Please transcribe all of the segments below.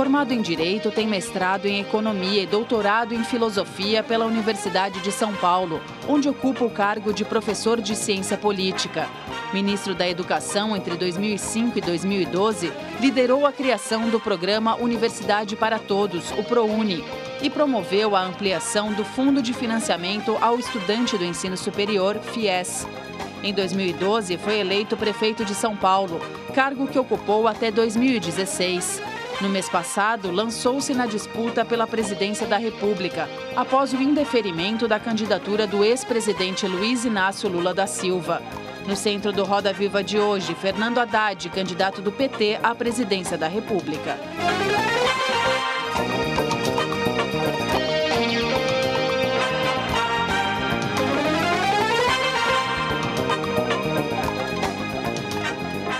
Formado em Direito, tem mestrado em Economia e doutorado em Filosofia pela Universidade de São Paulo, onde ocupa o cargo de professor de Ciência Política. Ministro da Educação entre 2005 e 2012, liderou a criação do programa Universidade para Todos, o ProUni, e promoveu a ampliação do Fundo de Financiamento ao Estudante do Ensino Superior, FIES. Em 2012, foi eleito prefeito de São Paulo, cargo que ocupou até 2016. No mês passado, lançou-se na disputa pela presidência da República, após o indeferimento da candidatura do ex-presidente Luiz Inácio Lula da Silva. No centro do Roda Viva de hoje, Fernando Haddad, candidato do PT à presidência da República.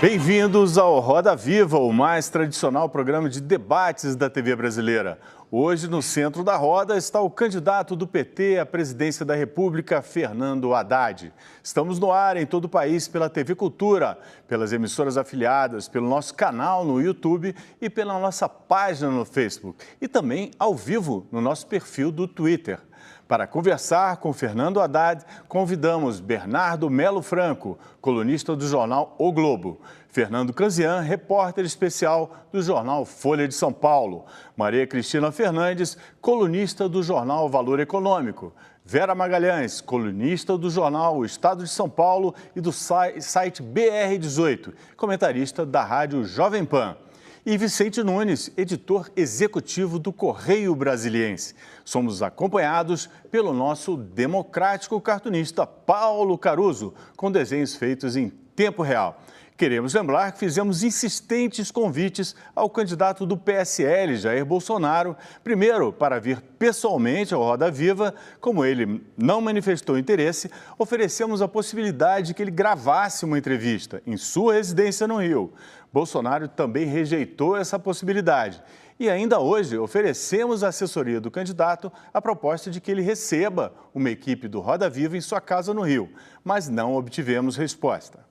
Bem-vindos ao Roda Viva, o mais tradicional programa de debates da TV brasileira. Hoje, no centro da roda, está o candidato do PT à presidência da República, Fernando Haddad. Estamos no ar em todo o país pela TV Cultura, pelas emissoras afiliadas, pelo nosso canal no YouTube e pela nossa página no Facebook. E também ao vivo no nosso perfil do Twitter. Para conversar com Fernando Haddad, convidamos Bernardo Melo Franco, colunista do jornal O Globo, Fernando Canzian, repórter especial do jornal Folha de São Paulo, Maria Cristina Fernandes, colunista do jornal Valor Econômico, Vera Magalhães, colunista do jornal O Estado de São Paulo e do site BR18, comentarista da rádio Jovem Pan. E Vicente Nunes, editor executivo do Correio Brasiliense. Somos acompanhados pelo nosso democrático cartunista Paulo Caruso, com desenhos feitos em tempo real. Queremos lembrar que fizemos insistentes convites ao candidato do PSL, Jair Bolsonaro, primeiro para vir pessoalmente ao Roda Viva. Como ele não manifestou interesse, oferecemos a possibilidade de que ele gravasse uma entrevista em sua residência no Rio. Bolsonaro também rejeitou essa possibilidade. E ainda hoje oferecemos à assessoria do candidato a proposta de que ele receba uma equipe do Roda Viva em sua casa no Rio, mas não obtivemos resposta.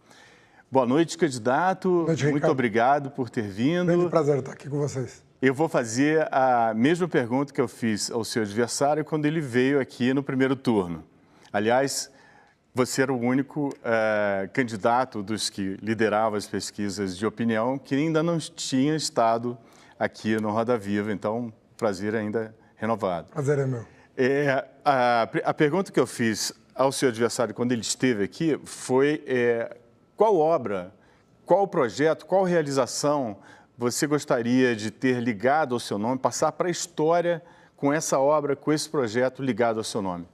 Boa noite, candidato. Boa noite, Ricardo. Muito obrigado por ter vindo. Grande prazer estar aqui com vocês. Eu vou fazer a mesma pergunta que eu fiz ao seu adversário quando ele veio aqui no primeiro turno. Aliás, você era o único candidato dos que liderava as pesquisas de opinião que ainda não tinha estado aqui no Roda Viva, então o prazer ainda renovado. Prazer é meu. A pergunta que eu fiz ao seu adversário quando ele esteve aqui foi qual obra, qual projeto, qual realização você gostaria de ter ligado ao seu nome, passar para a história com essa obra, com esse projeto ligado ao seu nome?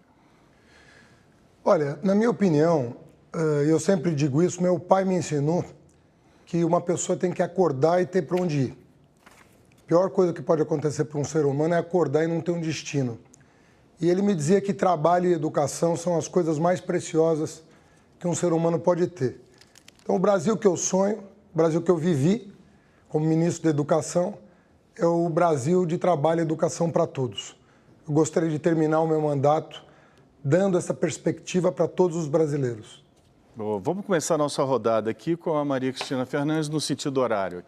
Olha, na minha opinião, eu sempre digo isso, meu pai me ensinou que uma pessoa tem que acordar e ter para onde ir. A pior coisa que pode acontecer para um ser humano é acordar e não ter um destino. E ele me dizia que trabalho e educação são as coisas mais preciosas que um ser humano pode ter. Então, o Brasil que eu sonho, o Brasil que eu vivi como ministro da Educação, é o Brasil de trabalho e educação para todos. Eu gostaria de terminar o meu mandato dando essa perspectiva para todos os brasileiros. Bom, vamos começar a nossa rodada aqui com a Maria Cristina Fernandes no sentido horário.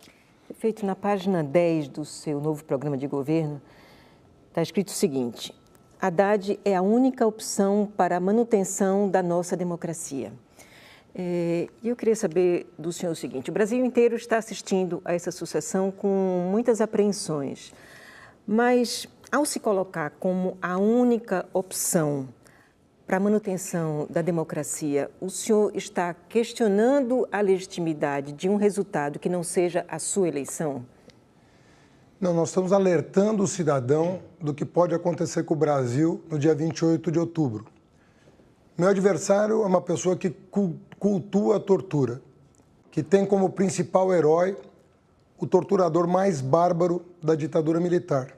Feito na página 10 do seu novo programa de governo, está escrito o seguinte: Haddad é a única opção para a manutenção da nossa democracia. E eu queria saber do senhor o seguinte: o Brasil inteiro está assistindo a essa sucessão com muitas apreensões, mas ao se colocar como a única opção para a manutenção da democracia, o senhor está questionando a legitimidade de um resultado que não seja a sua eleição? Não, nós estamos alertando o cidadão do que pode acontecer com o Brasil no dia 28 de outubro. Meu adversário é uma pessoa que cultua a tortura, que tem como principal herói o torturador mais bárbaro da ditadura militar.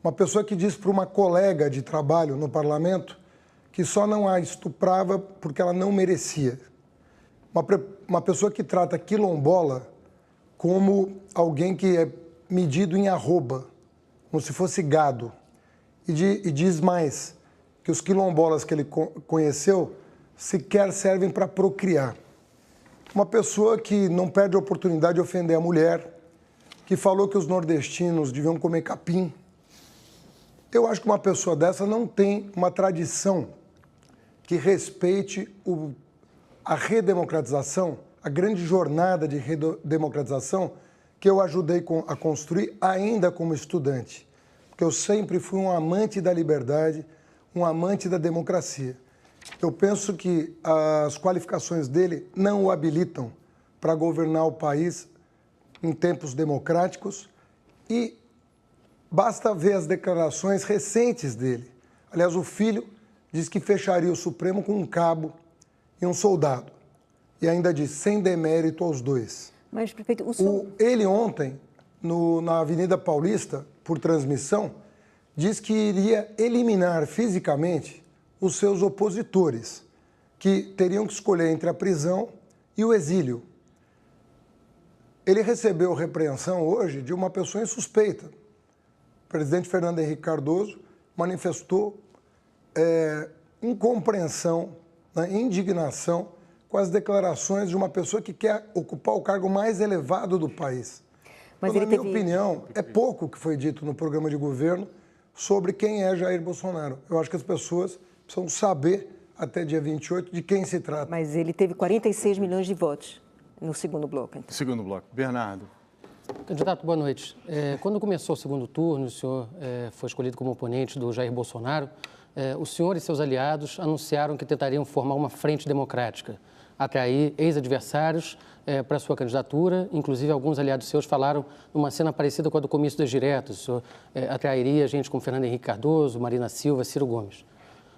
Uma pessoa que diz para uma colega de trabalho no parlamento que só não a estuprava porque ela não merecia. Uma pessoa que trata quilombola como alguém que é medido em arroba, como se fosse gado. E diz mais, que os quilombolas que ele conheceu sequer servem para procriar. Uma pessoa que não perde a oportunidade de ofender a mulher, que falou que os nordestinos deviam comer capim. Eu acho que uma pessoa dessa não tem uma tradição que respeite a redemocratização, a grande jornada de redemocratização que eu ajudei a construir ainda como estudante. Porque eu sempre fui um amante da liberdade, um amante da democracia. Eu penso que as qualificações dele não o habilitam para governar o país em tempos democráticos e basta ver as declarações recentes dele. Aliás, o filho diz que fecharia o Supremo com um cabo e um soldado. E ainda diz, sem demérito aos dois. Mas, prefeito, Ele ontem, na Avenida Paulista, por transmissão, diz que iria eliminar fisicamente os seus opositores, que teriam que escolher entre a prisão e o exílio. Ele recebeu repreensão hoje de uma pessoa insuspeita. O presidente Fernando Henrique Cardoso manifestou incompreensão, né, indignação com as declarações de uma pessoa que quer ocupar o cargo mais elevado do país. Mas então, na minha opinião, é pouco o que foi dito no programa de governo sobre quem é Jair Bolsonaro. Eu acho que as pessoas precisam saber, até dia 28, de quem se trata. Mas ele teve 46 milhões de votos no segundo bloco. Então. Segundo bloco. Bernardo. Candidato, boa noite. Quando começou o segundo turno, o senhor foi escolhido como oponente do Jair Bolsonaro. O senhor e seus aliados anunciaram que tentariam formar uma frente democrática, atrair ex-adversários para a sua candidatura. Inclusive, alguns aliados seus falaram numa cena parecida com a do comício das diretas. O senhor atrairia gente como Fernando Henrique Cardoso, Marina Silva, Ciro Gomes.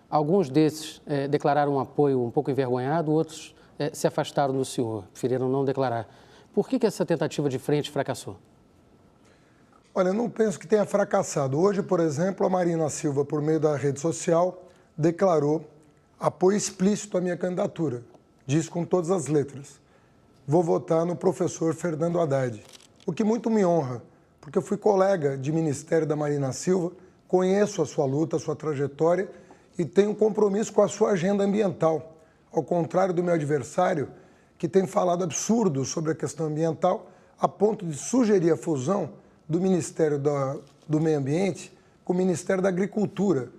Alguns desses declararam um apoio um pouco envergonhado, outros se afastaram do senhor, preferiram não declarar. Por que essa tentativa de frente fracassou? Olha, eu não penso que tenha fracassado. Hoje, por exemplo, a Marina Silva, por meio da rede social, declarou apoio explícito à minha candidatura. Diz com todas as letras. Vou votar no professor Fernando Haddad. O que muito me honra, porque eu fui colega de ministério da Marina Silva, conheço a sua luta, a sua trajetória e tenho compromisso com a sua agenda ambiental. Ao contrário do meu adversário, que tem falado absurdos sobre a questão ambiental, a ponto de sugerir a fusão do Ministério do Meio Ambiente com o Ministério da Agricultura.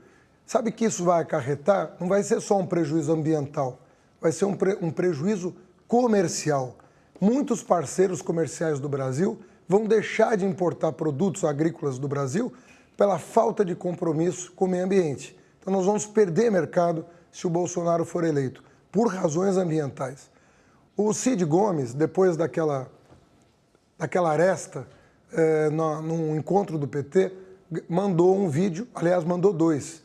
Sabe que isso vai acarretar? Não vai ser só um prejuízo ambiental, vai ser um prejuízo comercial. Muitos parceiros comerciais do Brasil vão deixar de importar produtos agrícolas do Brasil pela falta de compromisso com o meio ambiente. Então nós vamos perder mercado se o Bolsonaro for eleito, por razões ambientais. O Cid Gomes, depois daquela aresta, num encontro do PT, mandou um vídeo, aliás, mandou dois.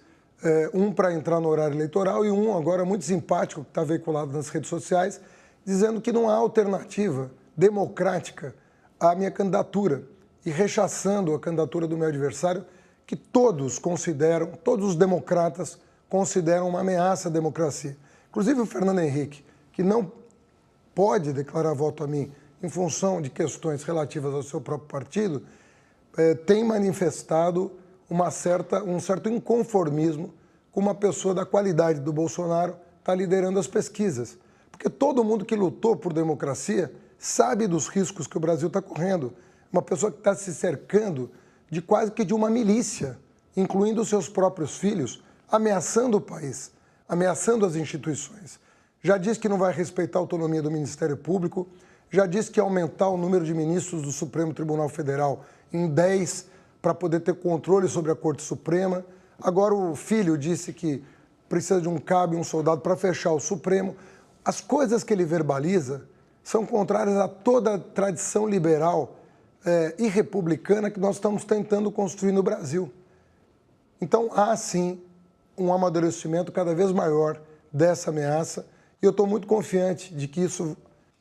Um para entrar no horário eleitoral e um agora muito simpático, que está veiculado nas redes sociais, dizendo que não há alternativa democrática à minha candidatura e rechaçando a candidatura do meu adversário, que todos os democratas consideram uma ameaça à democracia. Inclusive o Fernando Henrique, que não pode declarar voto a mim em função de questões relativas ao seu próprio partido, tem manifestado um certo inconformismo com uma pessoa da qualidade do Bolsonaro está liderando as pesquisas. Porque todo mundo que lutou por democracia sabe dos riscos que o Brasil está correndo. Uma pessoa que está se cercando de quase que de uma milícia, incluindo os seus próprios filhos, ameaçando o país, ameaçando as instituições. Já disse que não vai respeitar a autonomia do Ministério Público, já disse que ia aumentar o número de ministros do Supremo Tribunal Federal em 10 para poder ter controle sobre a Corte Suprema. Agora o filho disse que precisa de um cabo e um soldado para fechar o Supremo. As coisas que ele verbaliza são contrárias a toda a tradição liberal e republicana que nós estamos tentando construir no Brasil. Então há sim um amadurecimento cada vez maior dessa ameaça e eu estou muito confiante de que isso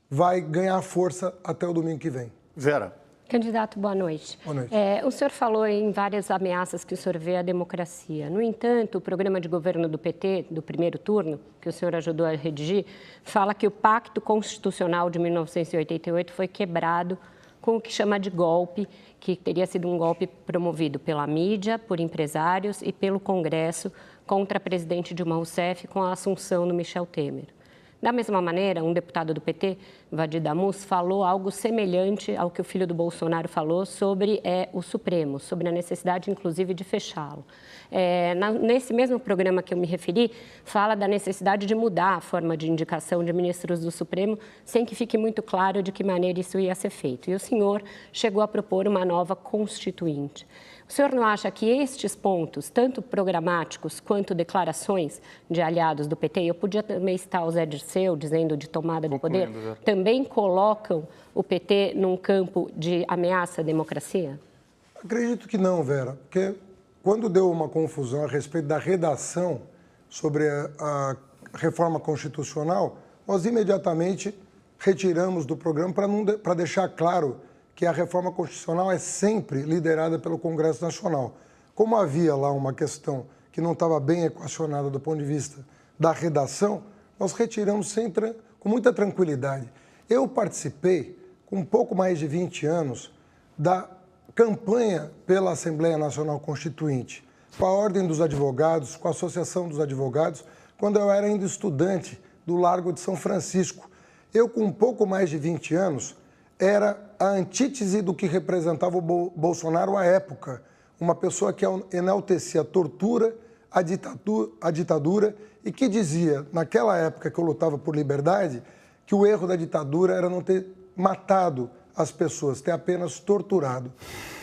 vai ganhar força até o domingo que vem. Vera. Candidato, boa noite. Boa noite. O senhor falou em várias ameaças que o senhor vê à democracia. No entanto, o programa de governo do PT, do primeiro turno, que o senhor ajudou a redigir, fala que o Pacto Constitucional de 1988 foi quebrado com o que chama de golpe, que teria sido um golpe promovido pela mídia, por empresários e pelo Congresso contra a presidente Dilma Rousseff com a assunção do Michel Temer. Da mesma maneira, um deputado do PT, Vadir Damus, falou algo semelhante ao que o filho do Bolsonaro falou sobre o Supremo, sobre a necessidade, inclusive, de fechá-lo. Nesse mesmo programa que eu me referi, fala da necessidade de mudar a forma de indicação de ministros do Supremo, sem que fique muito claro de que maneira isso ia ser feito. E o senhor chegou a propor uma nova constituinte. O senhor não acha que estes pontos, tanto programáticos quanto declarações de aliados do PT, eu podia também citar o Zé Dirceu dizendo de tomada do poder, também colocam o PT num campo de ameaça à democracia? Acredito que não, Vera, porque quando deu uma confusão a respeito da redação sobre a reforma constitucional, nós imediatamente retiramos do programa para deixar claro que a reforma constitucional é sempre liderada pelo Congresso Nacional. Como havia lá uma questão que não estava bem equacionada do ponto de vista da redação, nós retiramos com muita tranquilidade. Eu participei, com um pouco mais de 20 anos, da campanha pela Assembleia Nacional Constituinte, com a Ordem dos Advogados, com a Associação dos Advogados, quando eu era ainda estudante do Largo de São Francisco. Eu, com um pouco mais de 20 anos, era a antítese do que representava o Bolsonaro à época. Uma pessoa que enaltecia a tortura, a ditadura e que dizia, naquela época que eu lutava por liberdade, que o erro da ditadura era não ter matado as pessoas, ter apenas torturado.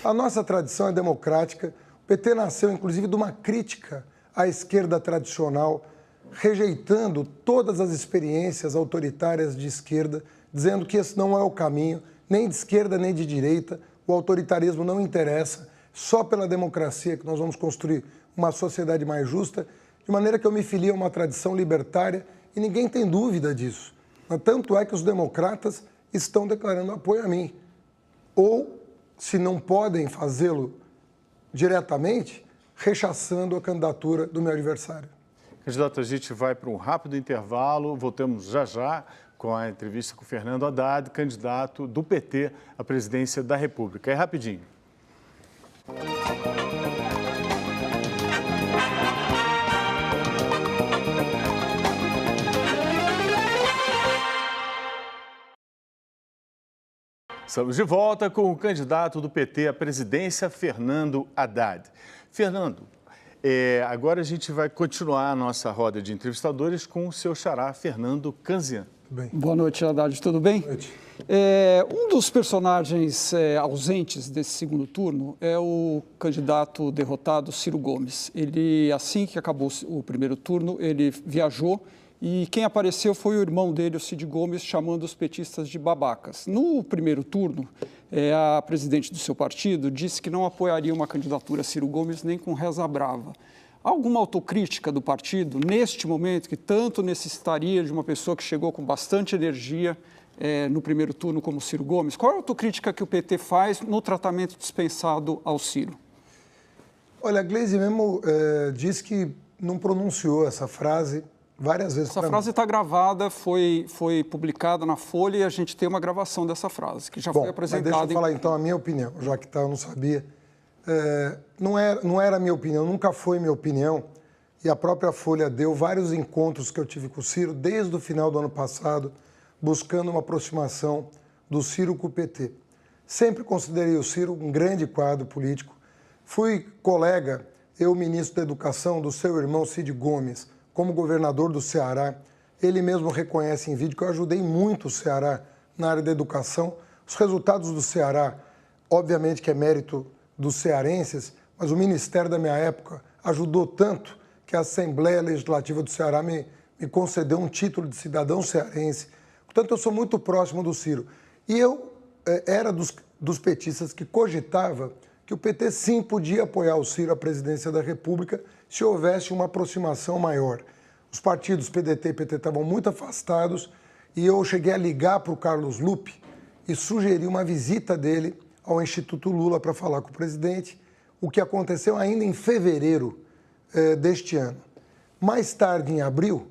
A nossa tradição é democrática. O PT nasceu, inclusive, de uma crítica à esquerda tradicional, rejeitando todas as experiências autoritárias de esquerda, dizendo que esse não é o caminho, nem de esquerda nem de direita, o autoritarismo não interessa, só pela democracia que nós vamos construir uma sociedade mais justa, de maneira que eu me filio a uma tradição libertária e ninguém tem dúvida disso. Tanto é que os democratas estão declarando apoio a mim. Ou, se não podem fazê-lo diretamente, rechaçando a candidatura do meu adversário. Candidato, a gente vai para um rápido intervalo, voltamos já já com a entrevista com o Fernando Haddad, candidato do PT à presidência da República. É rapidinho. Estamos de volta com o candidato do PT à presidência, Fernando Haddad. Fernando, agora a gente vai continuar a nossa roda de entrevistadores com o seu xará, Fernando Canzian. Boa noite, Haddad. Tudo bem? Boa noite. Um dos personagens ausentes desse segundo turno é o candidato derrotado, Ciro Gomes. Ele, assim que acabou o primeiro turno, ele viajou e quem apareceu foi o irmão dele, o Cid Gomes, chamando os petistas de babacas. No primeiro turno, a presidente do seu partido disse que não apoiaria uma candidatura a Ciro Gomes nem com reza brava. Há alguma autocrítica do partido, neste momento, que tanto necessitaria de uma pessoa que chegou com bastante energia no primeiro turno como Ciro Gomes? Qual é a autocrítica que o PT faz no tratamento dispensado ao Ciro? Olha, a Gleisi mesmo diz que não pronunciou essa frase várias vezes. Essa frase está gravada, foi publicada na Folha e a gente tem uma gravação dessa frase, que já foi apresentada. Mas deixa eu falar então a minha opinião, já que eu não sabia. Não era a minha opinião, nunca foi minha opinião, e a própria Folha deu vários encontros que eu tive com o Ciro desde o final do ano passado, buscando uma aproximação do Ciro com o PT. Sempre considerei o Ciro um grande quadro político. Fui colega, eu, ministro da Educação, do seu irmão Cid Gomes, como governador do Ceará. Ele mesmo reconhece em vídeo que eu ajudei muito o Ceará na área da educação. Os resultados do Ceará, obviamente que é mérito dos cearenses, mas o Ministério da minha época ajudou tanto que a Assembleia Legislativa do Ceará me concedeu um título de cidadão cearense. Portanto, eu sou muito próximo do Ciro. E eu era dos petistas que cogitava que o PT sim podia apoiar o Ciro à presidência da República se houvesse uma aproximação maior. Os partidos PDT e PT estavam muito afastados e eu cheguei a ligar para o Carlos Lupe e sugeri uma visita dele ao Instituto Lula para falar com o presidente, o que aconteceu ainda em fevereiro deste ano. Mais tarde, em abril,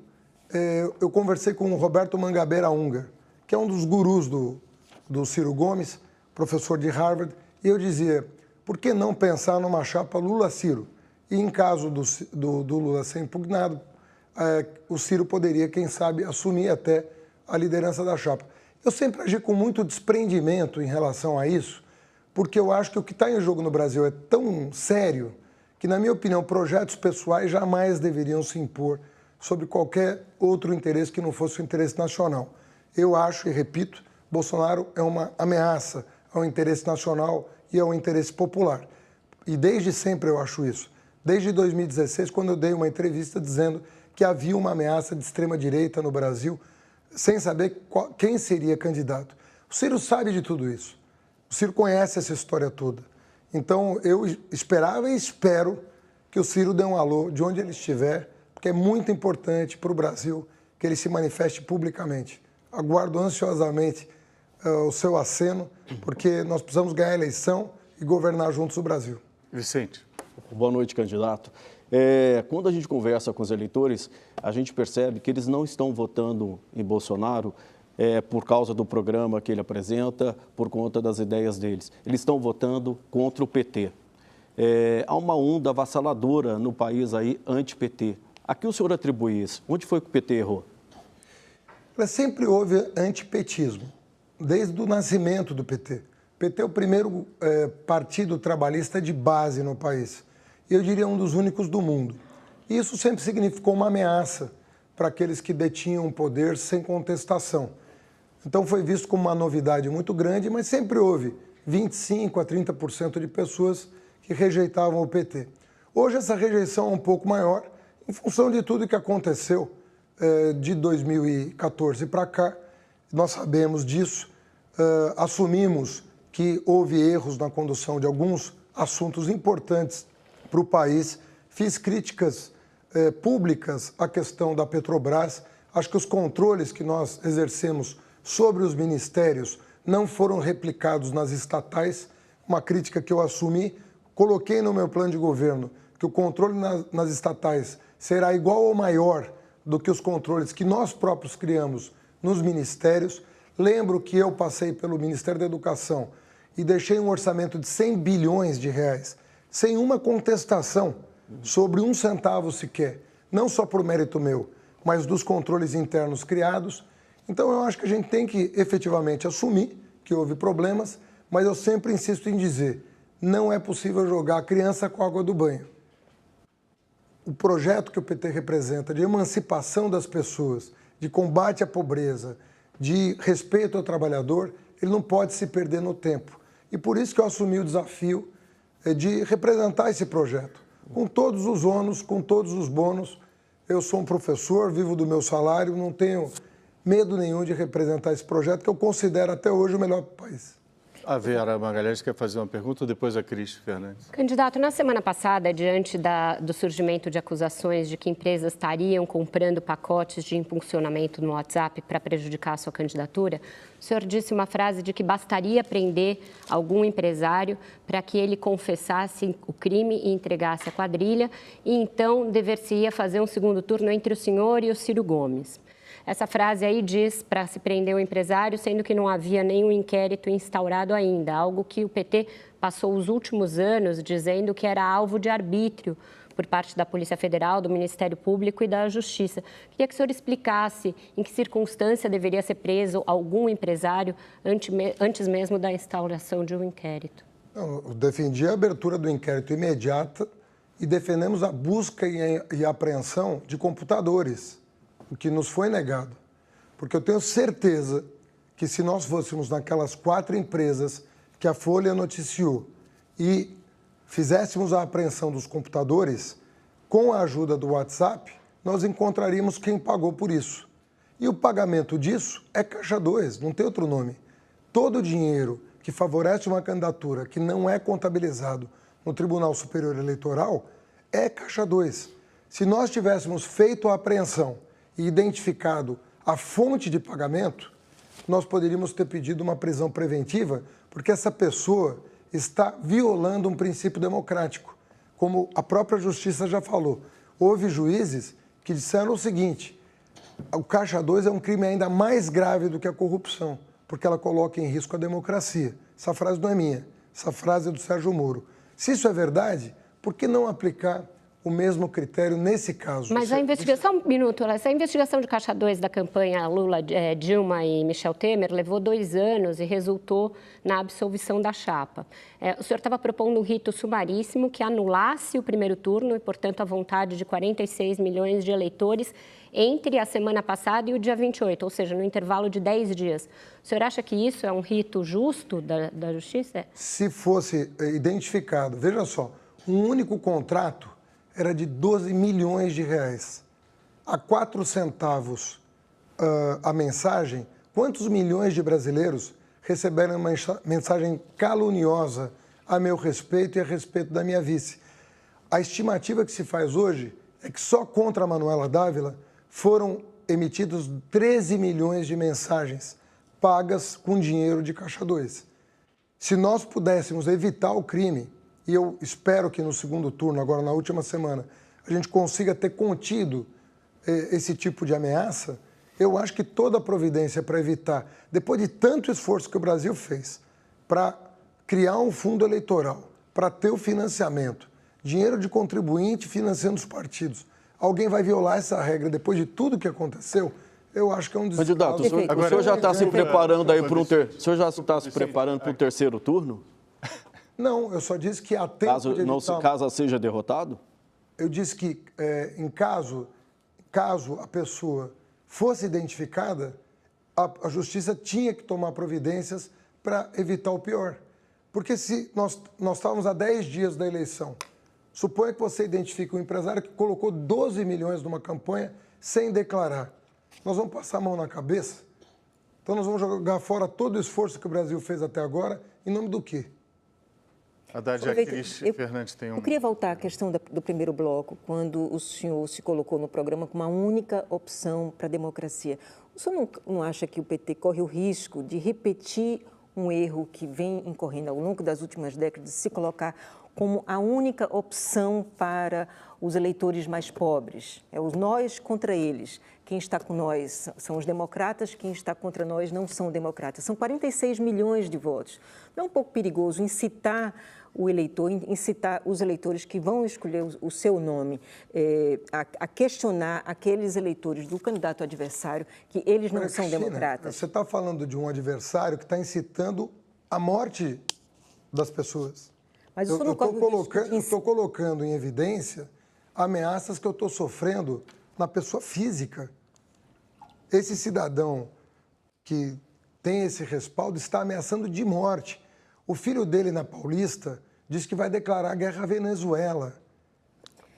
eu conversei com o Roberto Mangabeira Unger, que é um dos gurus do Ciro Gomes, professor de Harvard, e eu dizia, por que não pensar numa chapa Lula-Ciro? E em caso do Lula ser impugnado, o Ciro poderia, quem sabe, assumir até a liderança da chapa. Eu sempre agi com muito desprendimento em relação a isso, porque eu acho que o que está em jogo no Brasil é tão sério que, na minha opinião, projetos pessoais jamais deveriam se impor sobre qualquer outro interesse que não fosse o interesse nacional. Eu acho, e repito, Bolsonaro é uma ameaça ao interesse nacional e ao interesse popular. E desde sempre eu acho isso. Desde 2016, quando eu dei uma entrevista dizendo que havia uma ameaça de extrema-direita no Brasil, sem saber quem seria candidato. O Ciro sabe de tudo isso. O Ciro conhece essa história toda. Então, eu esperava e espero que o Ciro dê um alô de onde ele estiver, porque é muito importante para o Brasil que ele se manifeste publicamente. Aguardo ansiosamente o seu aceno, porque nós precisamos ganhar a eleição e governar juntos o Brasil. Vicente. Boa noite, candidato. Quando a gente conversa com os eleitores, a gente percebe que eles não estão votando em Bolsonaro por causa do programa que ele apresenta, por conta das ideias deles. Eles estão votando contra o PT. Há uma onda avassaladora no país aí, anti-PT. A que o senhor atribui isso? Onde foi que o PT errou? Sempre houve antipetismo, desde o nascimento do PT. O PT é o primeiro partido trabalhista de base no país. E eu diria um dos únicos do mundo. E isso sempre significou uma ameaça para aqueles que detinham o poder sem contestação. Então foi visto como uma novidade muito grande, mas sempre houve 25% a 30% de pessoas que rejeitavam o PT. Hoje essa rejeição é um pouco maior, em função de tudo que aconteceu de 2014 para cá. Nós sabemos disso, assumimos que houve erros na condução de alguns assuntos importantes para o país, fiz críticas públicas à questão da Petrobras. Acho que os controles que nós exercemos sobre os ministérios não foram replicados nas estatais, uma crítica que eu assumi. Coloquei no meu plano de governo que o controle nas estatais será igual ou maior do que os controles que nós próprios criamos nos ministérios. Lembro que eu passei pelo Ministério da Educação e deixei um orçamento de 100 bilhões de reais, sem uma contestação sobre um centavo sequer, não só por mérito meu, mas dos controles internos criados. Então eu acho que a gente tem que efetivamente assumir que houve problemas, mas eu sempre insisto em dizer, não é possível jogar a criança com a água do banho. O projeto que o PT representa de emancipação das pessoas, de combate à pobreza, de respeito ao trabalhador, ele não pode se perder no tempo. E por isso que eu assumi o desafio de representar esse projeto, com todos os ônus, com todos os bônus. Eu sou um professor, vivo do meu salário, não tenho medo nenhum de representar esse projeto, que eu considero até hoje o melhor do país. A Vera Magalhães quer fazer uma pergunta, depois a Cris Fernandes. Candidato, na semana passada, diante do surgimento de acusações de que empresas estariam comprando pacotes de impulsionamento no WhatsApp para prejudicar a sua candidatura, o senhor disse uma frase de que bastaria prender algum empresário para que ele confessasse o crime e entregasse a quadrilha, e então dever-se-ia fazer um segundo turno entre o senhor e o Ciro Gomes. Essa frase aí diz para se prender o empresário, sendo que não havia nenhum inquérito instaurado ainda, algo que o PT passou os últimos anos dizendo que era alvo de arbítrio por parte da Polícia Federal, do Ministério Público e da Justiça. Queria que o senhor explicasse em que circunstância deveria ser preso algum empresário antes mesmo da instauração de um inquérito. Eu defendi a abertura do inquérito imediata e defendemos a busca e a apreensão de computadores, o que nos foi negado. Porque eu tenho certeza que se nós fôssemos naquelas 4 empresas que a Folha noticiou e fizéssemos a apreensão dos computadores, com a ajuda do WhatsApp, nós encontraríamos quem pagou por isso. E o pagamento disso é Caixa 2, não tem outro nome. Todo o dinheiro que favorece uma candidatura que não é contabilizado no Tribunal Superior Eleitoral é Caixa 2. Se nós tivéssemos feito a apreensão e identificado a fonte de pagamento, nós poderíamos ter pedido uma prisão preventiva, porque essa pessoa está violando um princípio democrático. Como a própria Justiça já falou, houve juízes que disseram o seguinte: o Caixa 2 é um crime ainda mais grave do que a corrupção, porque ela coloca em risco a democracia. Essa frase não é minha, essa frase é do Sérgio Moro. Se isso é verdade, por que não aplicar o mesmo critério nesse caso. Mas a investigação, um minuto, essa investigação de Caixa 2 da campanha Lula, Dilma e Michel Temer levou 2 anos e resultou na absolvição da chapa. O senhor estava propondo um rito sumaríssimo que anulasse o primeiro turno e, portanto, a vontade de 46 milhões de eleitores entre a semana passada e o dia 28, ou seja, no intervalo de 10 dias. O senhor acha que isso é um rito justo da Justiça? Se fosse identificado, veja só, um único contrato era de 12 milhões de reais. A 4 centavos a mensagem, quantos milhões de brasileiros receberam uma mensagem caluniosa a meu respeito e a respeito da minha vice? A estimativa que se faz hoje é que só contra a Manuela Dávila foram emitidos 13 milhões de mensagens pagas com dinheiro de Caixa 2. Se nós pudéssemos evitar o crime, e eu espero que no segundo turno, agora na última semana, a gente consiga ter contido esse tipo de ameaça, eu acho que toda a providência para evitar, depois de tanto esforço que o Brasil fez para criar um fundo eleitoral, para ter o financiamento, dinheiro de contribuinte financiando os partidos, alguém vai violar essa regra depois de tudo que aconteceu? Eu acho que é um descaso. Candidato, o senhor já está se preparando aí para o senhor já está se preparando para o terceiro turno? Não, eu só disse que há tempo de evitar... Caso seja derrotado? Eu disse que, caso a pessoa fosse identificada, a Justiça tinha que tomar providências para evitar o pior. Porque se nós estávamos a 10 dias da eleição, suponha que você identifique um empresário que colocou 12 milhões numa campanha sem declarar. Nós vamos passar a mão na cabeça? Então nós vamos jogar fora todo o esforço que o Brasil fez até agora, em nome do quê? Haddad, Fernandes tem um... Eu queria voltar à questão do primeiro bloco, quando o senhor se colocou no programa como uma única opção para a democracia. O senhor não acha que o PT corre o risco de repetir um erro que vem incorrendo ao longo das últimas décadas, de se colocar como a única opção para os eleitores mais pobres? É os nós contra eles. Quem está com nós são os democratas, quem está contra nós não são democratas. São 46 milhões de votos. Não é um pouco perigoso incitar o eleitor, incitar os eleitores que vão escolher o seu nome a questionar aqueles eleitores do candidato adversário, que eles não são democratas? Você está falando de um adversário que está incitando a morte das pessoas. Mas isso eu estou colocando em evidência ameaças que eu estou sofrendo na pessoa física. Esse cidadão que tem esse respaldo está ameaçando de morte. O filho dele, na Paulista, diz que vai declarar guerra à Venezuela.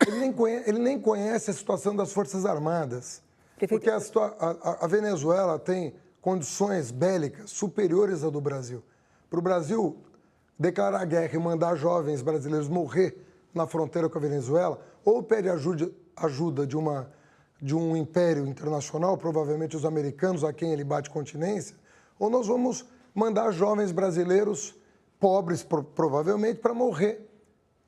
Ele nem conhece a situação das Forças Armadas. Porque a Venezuela tem condições bélicas superiores à do Brasil. Para o Brasil declarar guerra e mandar jovens brasileiros morrer na fronteira com a Venezuela, ou pede ajuda de um império internacional, provavelmente os americanos, a quem ele bate continência, ou nós vamos mandar jovens brasileiros pobres, provavelmente, para morrer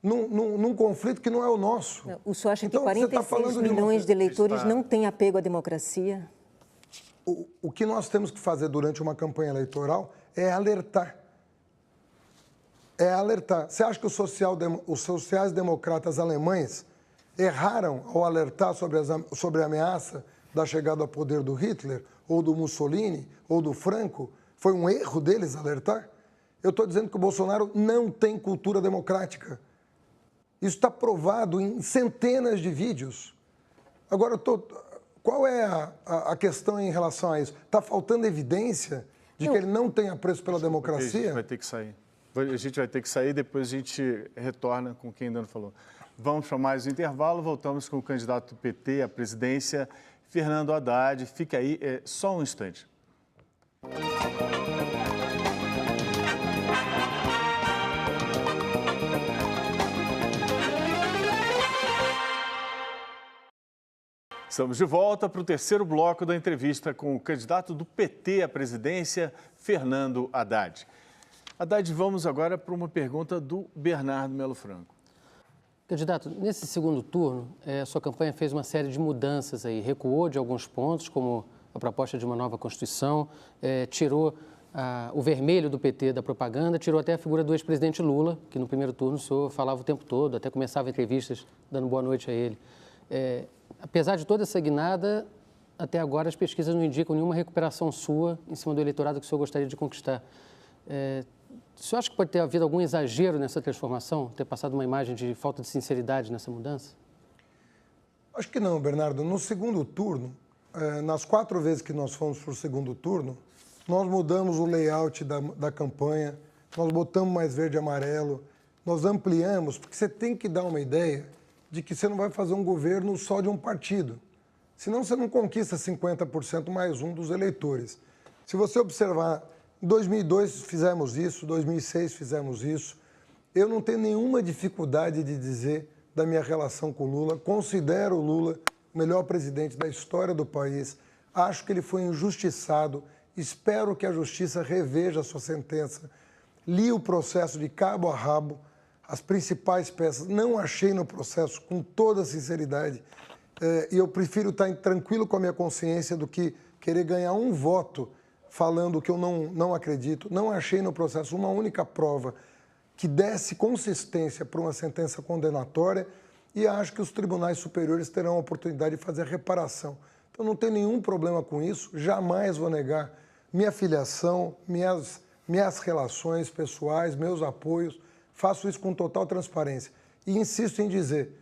num conflito que não é o nosso. O senhor acha que 46 milhões de eleitores não têm apego à democracia? O que nós temos que fazer durante uma campanha eleitoral é alertar. Você acha que os sociais-democratas alemães erraram ao alertar sobre a ameaça da chegada ao poder do Hitler, ou do Mussolini, ou do Franco? Foi um erro deles alertar? Eu estou dizendo que o Bolsonaro não tem cultura democrática. Isso está provado em centenas de vídeos. Agora, qual é a questão em relação a isso? Está faltando evidência de que ele não tem apreço pela democracia? A gente vai ter que sair. A gente vai ter que sair, depois a gente retorna com quem ainda não falou. Vamos para mais um intervalo, voltamos com o candidato do PT à presidência, Fernando Haddad. Fica aí só um instante. Estamos de volta para o terceiro bloco da entrevista com o candidato do PT à presidência, Fernando Haddad. Haddad, vamos agora para uma pergunta do Bernardo Melo Franco. Candidato, nesse segundo turno, sua campanha fez uma série de mudanças aí, recuou de alguns pontos, como a proposta de uma nova Constituição, tirou o vermelho do PT da propaganda, tirou até a figura do ex-presidente Lula, que no primeiro turno o senhor falava o tempo todo, até começava entrevistas dando boa noite a ele. Apesar de toda essa guinada, até agora as pesquisas não indicam nenhuma recuperação sua em cima do eleitorado que o senhor gostaria de conquistar. O senhor acha que pode ter havido algum exagero nessa transformação, ter passado uma imagem de falta de sinceridade nessa mudança? Acho que não, Bernardo. No segundo turno, nas 4 vezes que nós fomos para o segundo turno, nós mudamos o layout da campanha, nós botamos mais verde e amarelo, nós ampliamos, porque você tem que dar uma ideia de que você não vai fazer um governo só de um partido. Senão você não conquista 50% mais um dos eleitores. Se você observar, em 2002 fizemos isso, 2006 fizemos isso. Eu não tenho nenhuma dificuldade de dizer da minha relação com o Lula. Considero o Lula o melhor presidente da história do país. Acho que ele foi injustiçado. Espero que a justiça reveja a sua sentença. Li o processo de cabo a rabo, as principais peças. Não achei no processo, com toda a sinceridade. E eu prefiro estar tranquilo com a minha consciência do que querer ganhar um voto falando que eu não acredito. Não achei no processo uma única prova que desse consistência para uma sentença condenatória e acho que os tribunais superiores terão a oportunidade de fazer a reparação. Então não tem nenhum problema com isso, jamais vou negar minha filiação, minhas relações pessoais, meus apoios, faço isso com total transparência. E insisto em dizer,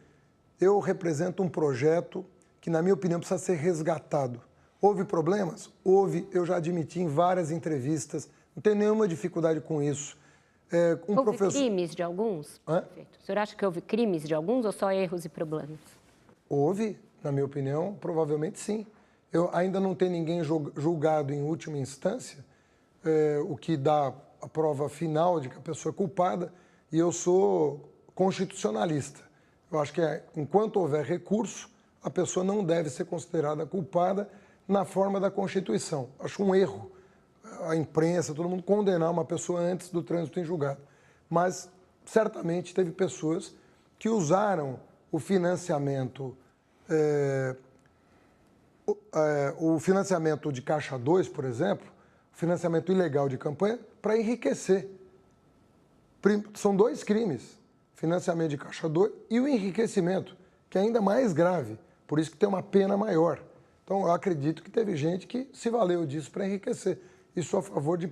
eu represento um projeto que, na minha opinião, precisa ser resgatado. Houve problemas? Houve, eu já admiti em várias entrevistas, não tenho nenhuma dificuldade com isso. Houve crimes de alguns? Perfeito. O senhor acha que houve crimes de alguns ou só erros e problemas? Houve, na minha opinião, provavelmente sim. Eu ainda não tenho ninguém julgado em última instância, o que dá a prova final de que a pessoa é culpada, e eu sou constitucionalista. Eu acho que enquanto houver recurso, a pessoa não deve ser considerada culpada na forma da Constituição. Acho um erro a imprensa, todo mundo condenar uma pessoa antes do trânsito em julgado. Mas, certamente, teve pessoas que usaram o financiamento, o financiamento de Caixa 2, por exemplo, o financiamento ilegal de campanha, para enriquecer. São 2 crimes, financiamento de Caixa 2 e o enriquecimento, que é ainda mais grave, por isso que tem uma pena maior. Então, eu acredito que teve gente que se valeu disso para enriquecer. E sou a favor de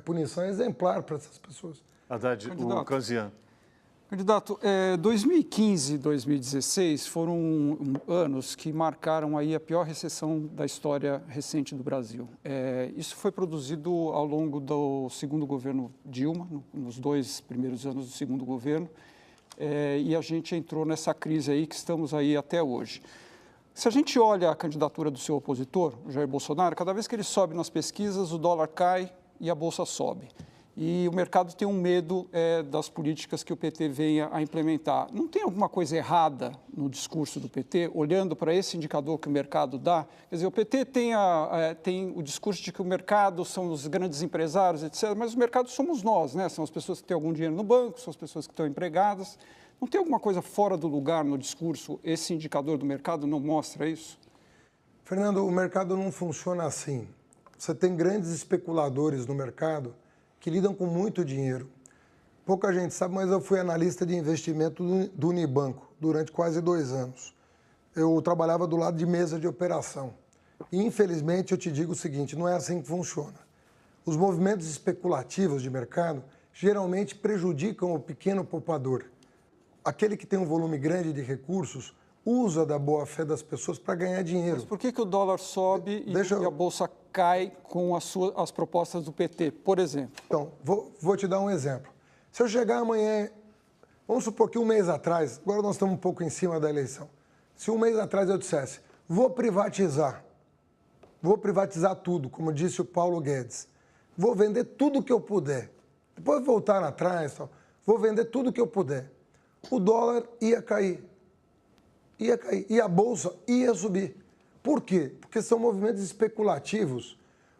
punição exemplar para essas pessoas. Haddad, o Canziano. Candidato, 2015 e 2016 foram anos que marcaram aí a pior recessão da história recente do Brasil. Isso foi produzido ao longo do segundo governo Dilma, nos 2 primeiros anos do segundo governo, e a gente entrou nessa crise aí que estamos aí até hoje. Se a gente olha a candidatura do seu opositor, o Jair Bolsonaro, cada vez que ele sobe nas pesquisas, o dólar cai e a bolsa sobe. E o mercado tem um medo das políticas que o PT venha a implementar. Não tem alguma coisa errada no discurso do PT, olhando para esse indicador que o mercado dá? Quer dizer, o PT tem o discurso de que o mercado são os grandes empresários, etc., mas o mercado somos nós, né? São as pessoas que têm algum dinheiro no banco, são as pessoas que estão empregadas. Não tem alguma coisa fora do lugar no discurso? Esse indicador do mercado não mostra isso? Fernando, o mercado não funciona assim. Você tem grandes especuladores no mercado que lidam com muito dinheiro. Pouca gente sabe, mas eu fui analista de investimento do Unibanco durante quase 2 anos. Eu trabalhava do lado de mesa de operação. E, infelizmente, eu te digo o seguinte, não é assim que funciona. Os movimentos especulativos de mercado geralmente prejudicam o pequeno poupador. Aquele que tem um volume grande de recursos usa da boa-fé das pessoas para ganhar dinheiro. Mas por que o dólar sobe e a bolsa cai com as propostas do PT, por exemplo? Então, vou te dar um exemplo. Se eu chegar amanhã, vamos supor que 1 mês atrás, agora nós estamos um pouco em cima da eleição, se 1 mês atrás eu dissesse, vou privatizar tudo, como disse o Paulo Guedes, vou vender tudo que eu puder, depois voltar atrás, vou vender tudo que eu puder, o dólar ia cair, e a bolsa ia subir. Por quê? Porque são movimentos especulativos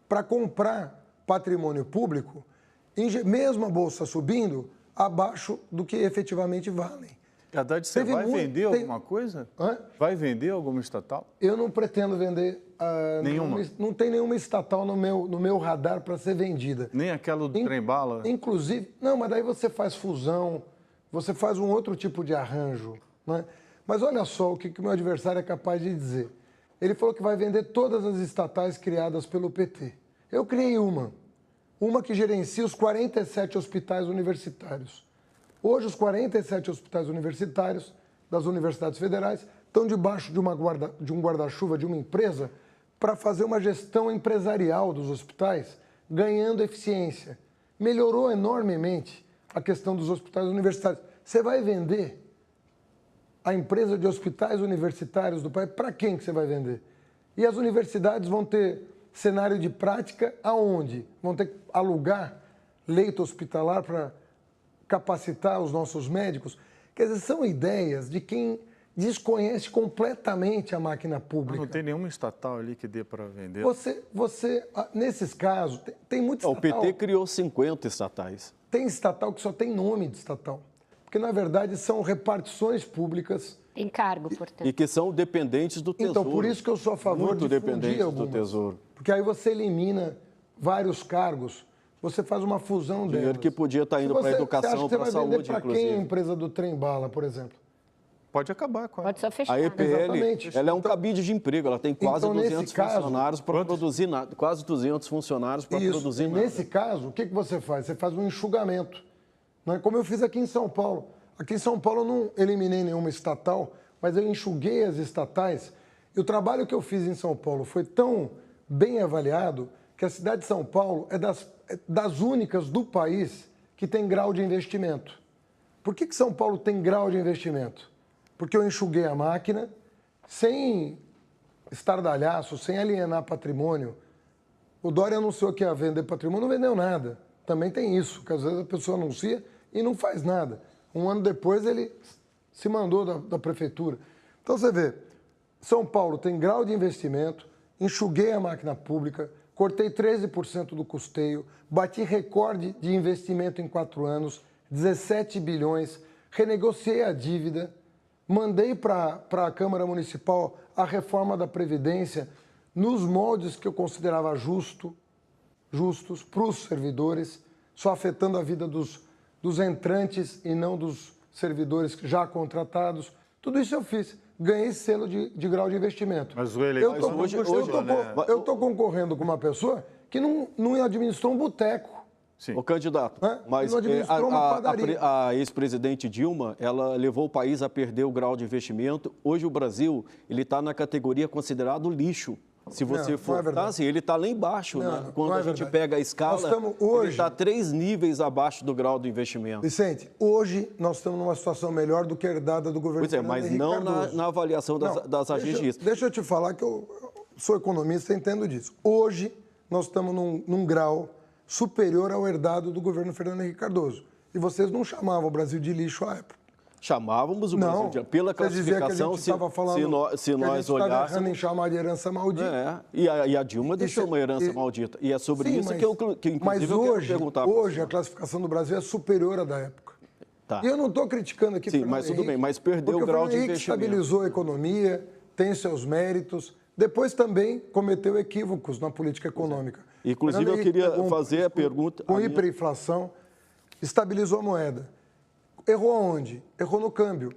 para comprar patrimônio público, mesmo a bolsa subindo, abaixo do que efetivamente valem. Haddad, você vai vender alguma coisa? Hã? Vai vender alguma estatal? Eu não pretendo vender Nenhuma? Não tem nenhuma estatal no meu radar para ser vendida. Nem aquela do trem-bala? Inclusive, não, mas daí você faz fusão, você faz um outro tipo de arranjo, né? Mas olha só o que o meu adversário é capaz de dizer. Ele falou que vai vender todas as estatais criadas pelo PT. Eu criei uma que gerencia os 47 hospitais universitários. Hoje, os 47 hospitais universitários das universidades federais estão debaixo de um guarda-chuva de uma empresa para fazer uma gestão empresarial dos hospitais, ganhando eficiência. Melhorou enormemente a questão dos hospitais universitários. Você vai vender a empresa de hospitais universitários do país, para quem que você vai vender? E as universidades vão ter cenário de prática aonde? Vão ter que alugar leito hospitalar para capacitar os nossos médicos? Quer dizer, são ideias de quem desconhece completamente a máquina pública. Mas não tem nenhuma estatal ali que dê para vender? Nesses casos, tem muito estatal. O PT criou 50 estatais. Tem estatal que só tem nome de estatal. Porque, na verdade, são repartições públicas. Encargo, portanto. E que são dependentes do Tesouro. Então, por isso que eu sou a favor Muito de dependentes fundir do Tesouro. Porque aí você elimina vários cargos, você faz uma fusão delas. Dinheiro que podia estar indo para a educação, para a saúde, para inclusive. quem a empresa do trem-bala, por exemplo? Pode acabar com ela. Pode só fechar. A EPL, Exatamente. ela é um cabide de emprego, ela tem quase Então, 200 funcionários para produzir nada, quase 200 funcionários para produzir nada. Nesse caso, o que você faz? Você faz um enxugamento. Não é como eu fiz aqui em São Paulo. Aqui em São Paulo eu não eliminei nenhuma estatal, mas eu enxuguei as estatais. E o trabalho que eu fiz em São Paulo foi tão bem avaliado que a cidade de São Paulo é das únicas do país que tem grau de investimento. Por que São Paulo tem grau de investimento? Porque eu enxuguei a máquina sem estardalhaço, sem alienar patrimônio. O Dória anunciou que ia vender patrimônio, não vendeu nada. Também tem isso, que às vezes a pessoa anuncia e não faz nada. Um ano depois ele se mandou da prefeitura. Então você vê, São Paulo tem grau de investimento, enxuguei a máquina pública, cortei 13% do custeio, bati recorde de investimento em 4 anos, 17 bilhões, renegociei a dívida, mandei para a Câmara Municipal a reforma da Previdência nos moldes que eu considerava justos para os servidores, só afetando a vida dos entrantes e não dos servidores já contratados. Tudo isso eu fiz. Ganhei selo de grau de investimento. Mas o eleitor eu estou concorrendo com uma pessoa que não administrou um boteco. Sim. O candidato, mas a ex-presidente Dilma, ela levou o país a perder o grau de investimento. Hoje o Brasil, ele está na categoria considerado lixo. Se você for, assim, ele está lá embaixo, né? Quando a gente pega a escala, ele está 3 níveis abaixo do grau do investimento. Vicente, hoje nós estamos numa situação melhor do que a herdada do governo Fernando Henrique Cardoso. Mas não na avaliação das agências. Deixa eu te falar que eu sou economista e entendo disso. Hoje nós estamos num grau superior ao herdado do governo Fernando Henrique Cardoso. E vocês não chamavam o Brasil de lixo à época. Chamávamos o Brasil de, pela classificação, se nós olhássemos... em chamar de herança maldita. E a Dilma deixou uma herança maldita. E é sobre isso que inclusive, mas eu quero perguntar. Hoje a classificação do Brasil é superior à da época. Tá. E eu não estou criticando aqui Sim, mas tudo bem, mas perdeu o grau de investimento. Estabilizou a economia, tem seus méritos. Depois também cometeu equívocos na política econômica. Inclusive, eu queria fazer a pergunta... Com hiperinflação, estabilizou a moeda. Errou aonde? Errou no câmbio.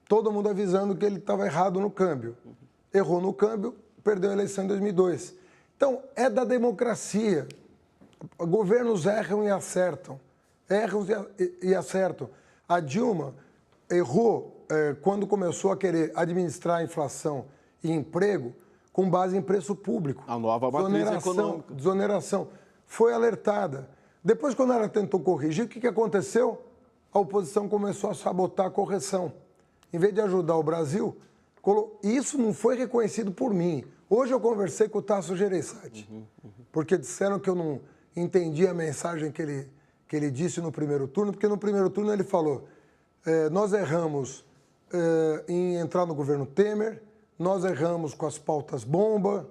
Todo mundo avisando que ele estava errado no câmbio. Errou no câmbio, perdeu a eleição em 2002. Então, é da democracia. Governos erram e acertam. Erram e acertam. A Dilma errou quando começou a querer administrar a inflação e emprego com base em preço público. A nova matriz econômica. Desoneração. Foi alertada. Depois, quando ela tentou corrigir, o que aconteceu? A oposição começou a sabotar a correção. Em vez de ajudar o Brasil, isso não foi reconhecido por mim. Hoje eu conversei com o Tasso Gereissati, porque disseram que eu não entendi a mensagem que ele disse no primeiro turno, porque no primeiro turno ele falou, nós erramos em entrar no governo Temer, nós erramos com as pautas bomba,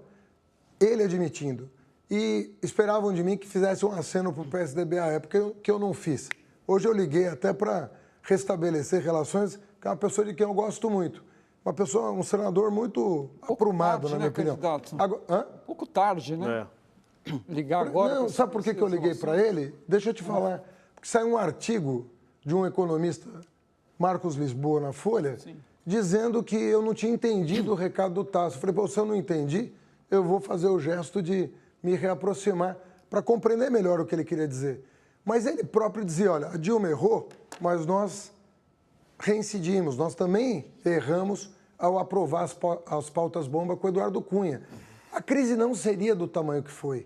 ele admitindo. E esperavam de mim que fizesse um aceno para o PSDB à época, que eu não fiz. Hoje eu liguei até para restabelecer relações com uma pessoa de quem eu gosto muito. uma pessoa, um senador muito aprumado, na minha opinião. Pouco tarde, né? Ligar agora... Não, sabe por que eu liguei para ele? Deixa eu te falar. Porque saiu um artigo de um economista, Marcos Lisboa, na Folha, dizendo que eu não tinha entendido o recado do Tasso. Eu falei, pô, se eu não entendi, eu vou fazer o gesto de me reaproximar para compreender melhor o que ele queria dizer. Mas ele próprio dizia, olha, a Dilma errou, mas nós reincidimos, nós também erramos ao aprovar as pautas-bomba com o Eduardo Cunha. A crise não seria do tamanho que foi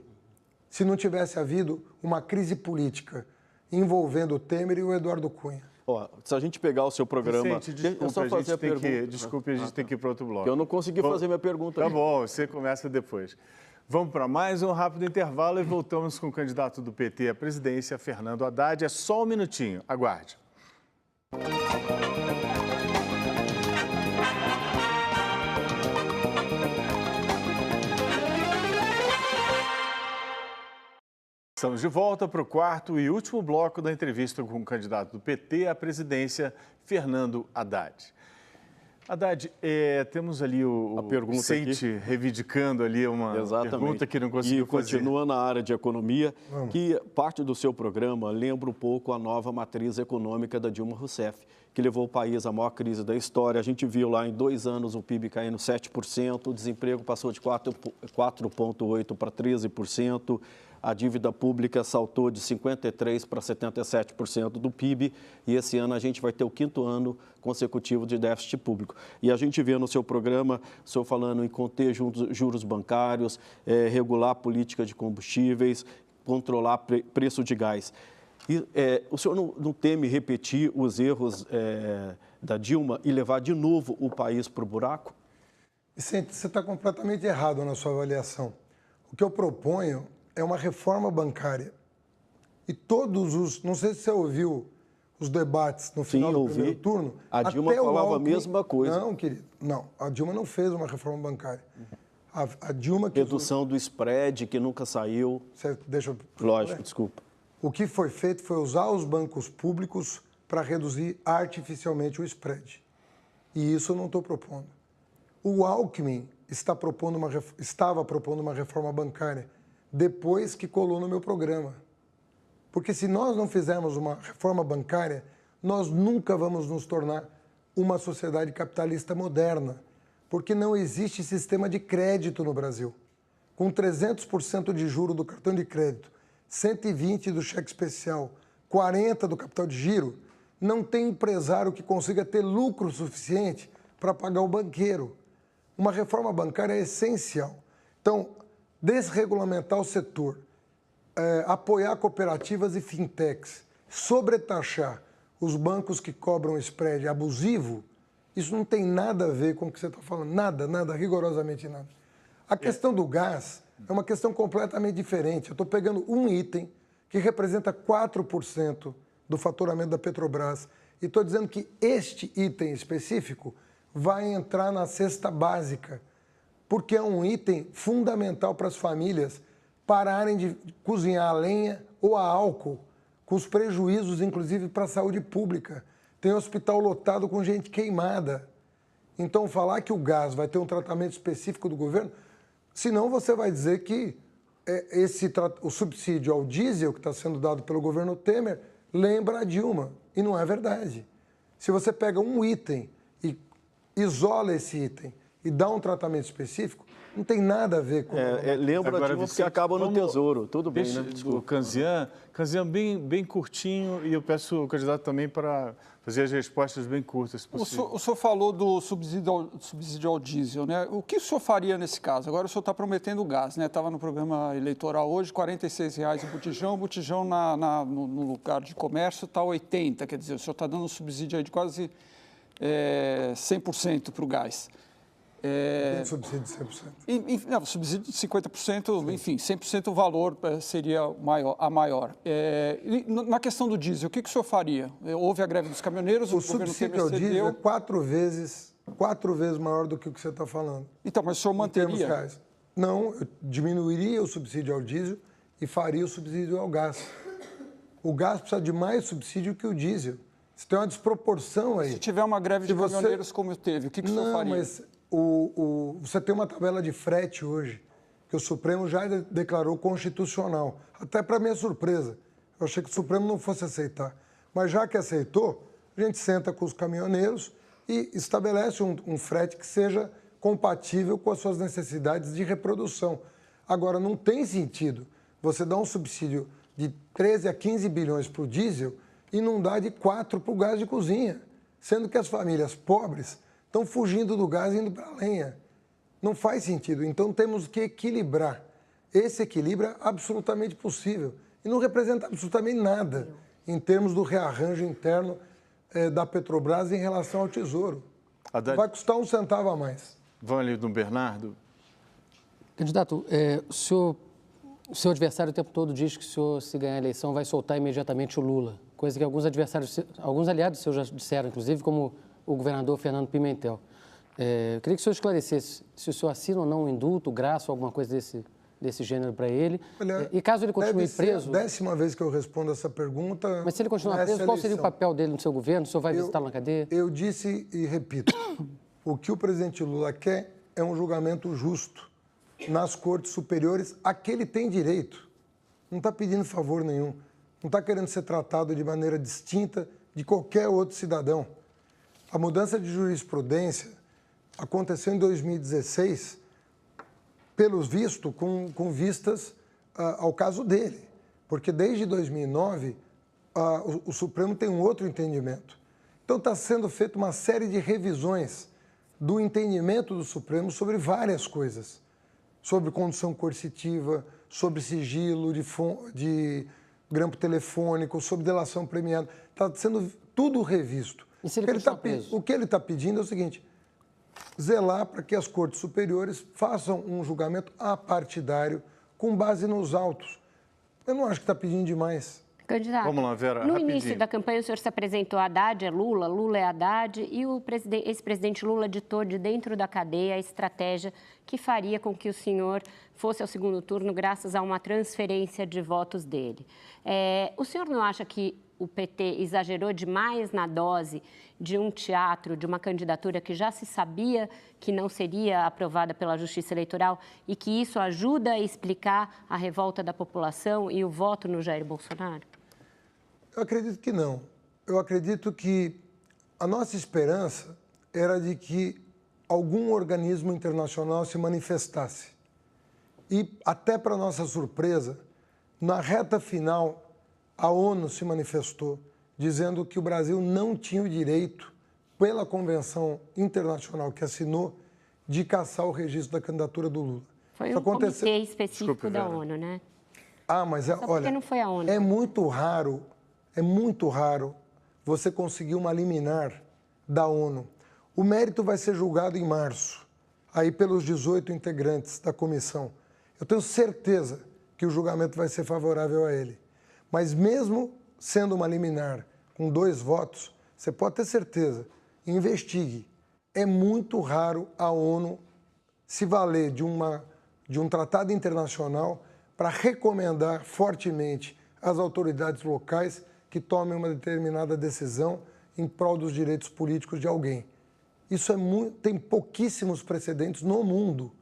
se não tivesse havido uma crise política envolvendo o Temer e o Eduardo Cunha. Ó, se a gente pegar o seu programa... Vicente, desculpa, só fazer a pergunta. Desculpe, a gente tem que ir para outro bloco. Eu não consegui fazer minha pergunta. Tá bom, você começa depois. Vamos para mais um rápido intervalo e voltamos com o candidato do PT à presidência, Fernando Haddad. É só um minutinho, aguarde. Estamos de volta para o quarto e último bloco da entrevista com o candidato do PT à presidência, Fernando Haddad. Haddad, temos ali a pergunta Vicente reivindicando ali uma pergunta que não conseguiu fazer. E continua na área de economia, que parte do seu programa lembra um pouco a nova matriz econômica da Dilma Rousseff, que levou o país à maior crise da história. A gente viu lá em 2 anos o PIB caindo 7%, o desemprego passou de 4,8% para 13%, a dívida pública saltou de 53% para 77% do PIB e esse ano a gente vai ter o 5º ano consecutivo de déficit público. E a gente vê no seu programa, o senhor falando em conter juros bancários, regular a política de combustíveis, controlar preço de gás. E, o senhor não teme repetir os erros da Dilma e levar de novo o país para o buraco? Vicente, você está completamente errado na sua avaliação. O que eu proponho é uma reforma bancária. E todos os... Não sei se você ouviu os debates no final do primeiro turno. A Dilma falava a mesma coisa. Não, querido. Não, a Dilma não fez uma reforma bancária. A Dilma... Redução do spread, que nunca saiu. Você deixa eu... Lógico, desculpa. O que foi feito foi usar os bancos públicos para reduzir artificialmente o spread. E isso eu não estou propondo. O Alckmin estava propondo uma reforma bancária depois que colou no meu programa. Porque se nós não fizermos uma reforma bancária, nós nunca vamos nos tornar uma sociedade capitalista moderna, porque não existe sistema de crédito no Brasil. Com 300% de juro do cartão de crédito, 120% do cheque especial, 40% do capital de giro, não tem empresário que consiga ter lucro suficiente para pagar o banqueiro. Uma reforma bancária é essencial. Então, desregulamentar o setor, apoiar cooperativas e fintechs, sobretaxar os bancos que cobram spread abusivo, isso não tem nada a ver com o que você está falando. Nada, nada, rigorosamente nada. A questão do gás é uma questão completamente diferente. Eu estou pegando um item que representa 4% do faturamento da Petrobras e estou dizendo que este item específico vai entrar na cesta básica, porque é um item fundamental para as famílias pararem de cozinhar a lenha ou a álcool, com os prejuízos, inclusive, para a saúde pública. Tem hospital lotado com gente queimada. Então, falar que o gás vai ter um tratamento específico do governo, senão você vai dizer que o subsídio ao diesel que está sendo dado pelo governo Temer lembra a Dilma, e não é verdade. Se você pega um item e isola esse item e dá um tratamento específico, não tem nada a ver com... lembra a Dilma porque acaba no Tesouro, tudo bem, né? O Canzian bem curtinho, e eu peço ao candidato também para fazer as respostas bem curtas possível. O senhor falou do subsídio ao diesel, né? O que o senhor faria nesse caso? Agora o senhor está prometendo gás, né? Estava no programa eleitoral hoje, R$ 46,00 o botijão no lugar de comércio está 80, quer dizer, o senhor está dando um subsídio aí de quase 100% para o gás. Subsídio de 100%. Não, subsídio de 50%, enfim, 100% o valor seria a maior. Na questão do diesel, o que o senhor faria? Houve a greve dos caminhoneiros, o subsídio ao diesel é 4 vezes maior do que o que você está falando. Então, mas o senhor manteria? Não, eu diminuiria o subsídio ao diesel e faria o subsídio ao gás. O gás precisa de mais subsídio que o diesel. Você tem uma desproporção aí. Se tiver uma greve de caminhoneiros como teve, o que o senhor faria? Mas você tem uma tabela de frete hoje, que o Supremo já declarou constitucional. Até para minha surpresa. Eu achei que o Supremo não fosse aceitar. Mas já que aceitou, a gente senta com os caminhoneiros e estabelece um frete que seja compatível com as suas necessidades de reprodução. Agora, não tem sentido você dar um subsídio de 13 a 15 bilhões para o diesel e não dá de 4 para o gás de cozinha, sendo que as famílias pobres estão fugindo do gás e indo para a lenha. Não faz sentido. Então, temos que equilibrar. Esse equilíbrio é absolutamente possível e não representa absolutamente nada em termos do rearranjo interno da Petrobras em relação ao Tesouro. Vai custar um centavo a mais. Vamos ali do Bernardo. Candidato, o seu adversário o tempo todo diz que o senhor, se ganhar a eleição, vai soltar imediatamente o Lula, coisa que alguns aliados seus já disseram, inclusive como o governador Fernando Pimentel. Eu queria que o senhor esclarecesse se o senhor assina ou não um indulto, graça ou alguma coisa desse gênero para ele. Olha, e caso ele continue preso... É a 10ª vez que eu respondo essa pergunta. Mas se ele continuar preso, qual seria o papel dele no seu governo? O senhor vai visitá-lo na cadeia? Eu disse e repito, o que o presidente Lula quer é um julgamento justo nas cortes superiores a que ele tem direito. Não está pedindo favor nenhum. Não está querendo ser tratado de maneira distinta de qualquer outro cidadão. A mudança de jurisprudência aconteceu em 2016, pelos vistos, com vistas ao caso dele. Porque desde 2009, o Supremo tem um outro entendimento. Então está sendo feita uma série de revisões do entendimento do Supremo sobre várias coisas. Sobre condução coercitiva, sobre sigilo de grampo telefônico, sobre delação premiada. Está sendo tudo revisto. E se ele O que ele está pedindo é o seguinte: zelar para que as cortes superiores façam um julgamento apartidário com base nos autos. Eu não acho que está pedindo demais. Candidato, vamos lá, Vera, no rapidinho. início da campanha o senhor se apresentou Haddad é Lula, Lula é Haddad, e o ex-presidente Lula ditou de dentro da cadeia a estratégia que faria com que o senhor fosse ao segundo turno graças a uma transferência de votos dele. O senhor não acha que o PT exagerou demais na dose de um teatro, de uma candidatura que já se sabia que não seria aprovada pela Justiça Eleitoral e que isso ajuda a explicar a revolta da população e o voto no Jair Bolsonaro? Eu acredito que não. Eu acredito que a nossa esperança era de que algum organismo internacional se manifestasse. E, até para nossa surpresa, na reta final, a ONU se manifestou, dizendo que o Brasil não tinha o direito, pela convenção internacional que assinou, de cassar o registro da candidatura do Lula. Foi um comitê específico da ONU, né? Mas olha, não foi a ONU. É muito raro você conseguir uma liminar da ONU. O mérito vai ser julgado em março, aí pelos 18 integrantes da comissão. Eu tenho certeza que o julgamento vai ser favorável a ele. Mas mesmo sendo uma liminar com 2 votos, você pode ter certeza, investigue. É muito raro a ONU se valer de um tratado internacional para recomendar fortemente às autoridades locais que tomem uma determinada decisão em prol dos direitos políticos de alguém. Isso tem pouquíssimos precedentes no mundo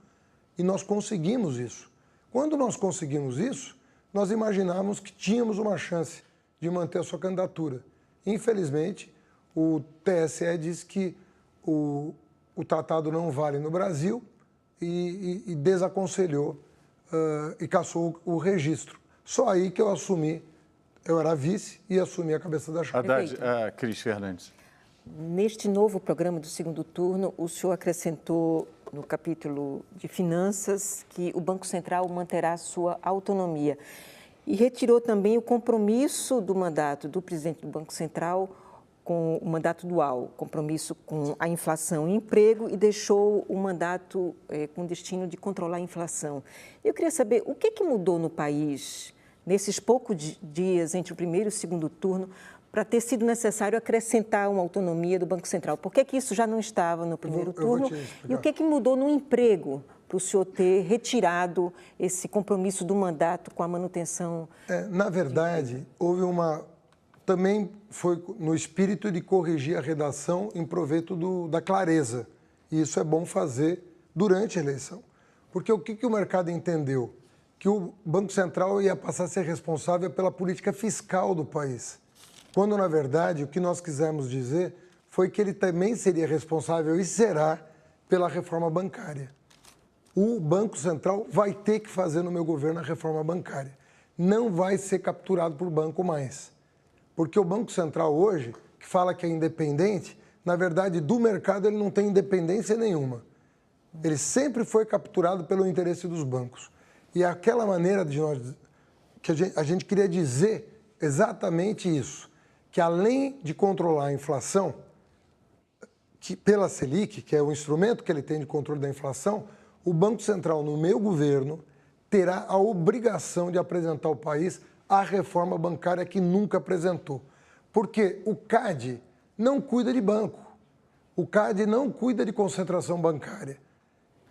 e nós conseguimos isso. Quando nós conseguimos isso, nós imaginávamos que tínhamos uma chance de manter a sua candidatura. Infelizmente, o TSE disse que o tratado não vale no Brasil e desaconselhou e cassou o registro. Só aí que eu assumi, eu era vice e assumi a cabeça da chapa. Haddad, Cris Fernandes. Neste novo programa do segundo turno, o senhor acrescentou no capítulo de finanças que o Banco Central manterá sua autonomia e retirou também o compromisso do mandato do presidente do Banco Central com o mandato dual, compromisso com a inflação e emprego, e deixou o mandato com o destino de controlar a inflação. Eu queria saber o que mudou no país nesses poucos dias entre o primeiro e o segundo turno para ter sido necessário acrescentar uma autonomia do Banco Central. Por que isso já não estava no primeiro turno? E o que mudou no emprego para o senhor ter retirado esse compromisso do mandato com a manutenção? Na verdade, houve uma também foi no espírito de corrigir a redação em proveito da clareza. E isso é bom fazer durante a eleição. Porque o que o mercado entendeu? Que o Banco Central ia passar a ser responsável pela política fiscal do país. Quando, na verdade, o que nós quisemos dizer foi que ele também seria responsável e será pela reforma bancária. O Banco Central vai ter que fazer no meu governo a reforma bancária. Não vai ser capturado por banco mais. Porque o Banco Central hoje, que fala que é independente, na verdade, do mercado ele não tem independência nenhuma. Ele sempre foi capturado pelo interesse dos bancos. E aquela maneira de nós, que a gente queria dizer exatamente isso, que além de controlar a inflação, que pela Selic, que é o instrumento que ele tem de controle da inflação, o Banco Central, no meu governo, terá a obrigação de apresentar ao país a reforma bancária que nunca apresentou. Porque o CAD não cuida de banco. O CAD não cuida de concentração bancária.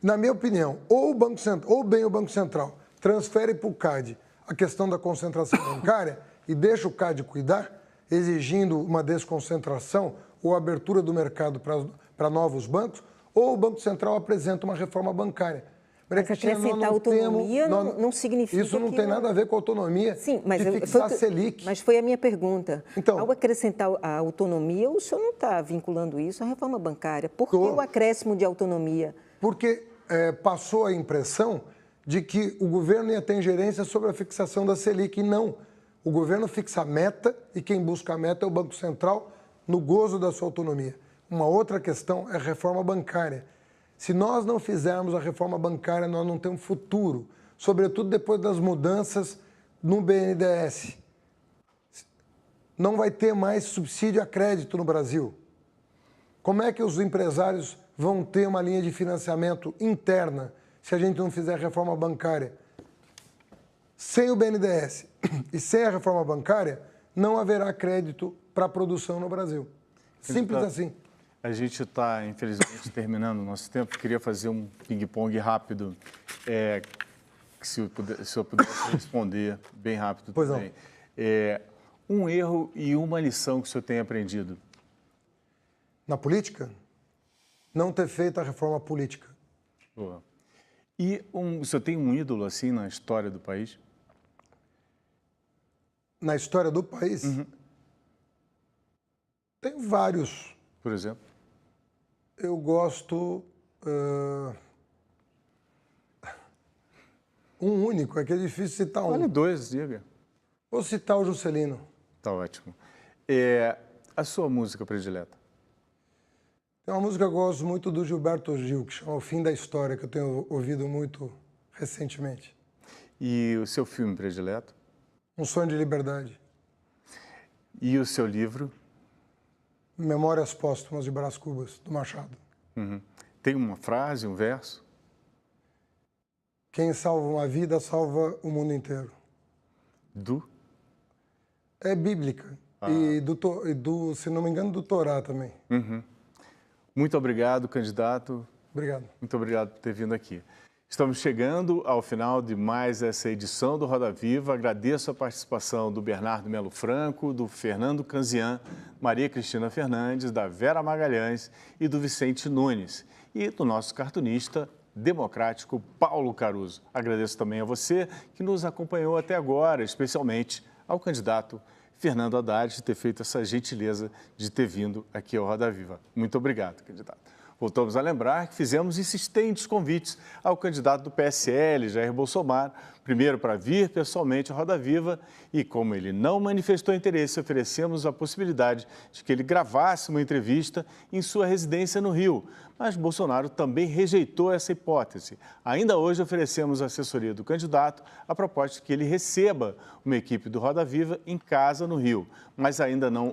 Na minha opinião, ou o Banco Central transfere para o CAD a questão da concentração bancária e deixa o CAD cuidar, exigindo uma desconcentração ou abertura do mercado para novos bancos, ou o Banco Central apresenta uma reforma bancária. Mas acrescentar autonomia não significa isso não tem nada a ver com autonomia. Sim, mas de fixar a Selic. Mas foi a minha pergunta. Então, ao acrescentar a autonomia, o senhor não está vinculando isso à reforma bancária. Por que o acréscimo de autonomia? Porque passou a impressão de que o governo ia ter ingerência sobre a fixação da Selic, e não. O governo fixa a meta e quem busca a meta é o Banco Central no gozo da sua autonomia. Uma outra questão é a reforma bancária. Se nós não fizermos a reforma bancária, nós não temos futuro, sobretudo depois das mudanças no BNDES. Não vai ter mais subsídio a crédito no Brasil. Como é que os empresários vão ter uma linha de financiamento interna se a gente não fizer a reforma bancária? Sem o BNDES e sem a reforma bancária, não haverá crédito para a produção no Brasil. Simples assim. A gente está, infelizmente, terminando o nosso tempo. Queria fazer um ping-pong rápido, se eu pudesse responder bem rápido pois também. Um erro e uma lição que o senhor tem aprendido? Na política? Não ter feito a reforma política. Boa. E o senhor tem um ídolo, assim, na história do país? Na história do país? Uhum. Tem vários. Por exemplo? Eu gosto... um único, é que é difícil citar um. Olha, dois, diga. Vou citar o Juscelino. Tá ótimo. A sua música predileta? Tem uma música que eu gosto muito do Gilberto Gil, que chama O Fim da História, que eu tenho ouvido muito recentemente. E o seu filme predileto? Um Sonho de Liberdade. E o seu livro? Memórias Póstumas de Brás Cubas, do Machado. Uhum. Tem uma frase, um verso? Quem salva uma vida, salva o mundo inteiro. É bíblica. E, se não me engano, do Torá também. Uhum. Muito obrigado, candidato. Obrigado. Muito obrigado por ter vindo aqui. Estamos chegando ao final de mais essa edição do Roda Viva. Agradeço a participação do Bernardo Melo Franco, do Fernando Canzian, Maria Cristina Fernandes, da Vera Magalhães e do Vicente Nunes. E do nosso cartunista democrático Paulo Caruso. Agradeço também a você que nos acompanhou até agora, especialmente ao candidato Fernando Haddad de ter feito essa gentileza de ter vindo aqui ao Roda Viva. Muito obrigado, candidato. Voltamos a lembrar que fizemos insistentes convites ao candidato do PSL, Jair Bolsonaro, primeiro para vir pessoalmente à Roda Viva e, como ele não manifestou interesse, oferecemos a possibilidade de que ele gravasse uma entrevista em sua residência no Rio. Mas Bolsonaro também rejeitou essa hipótese. Ainda hoje oferecemos à assessoria do candidato a proposta de que ele receba uma equipe do Roda Viva em casa no Rio, mas ainda não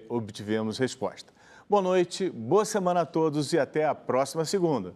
obtivemos resposta. Boa noite, boa semana a todos e até a próxima segunda.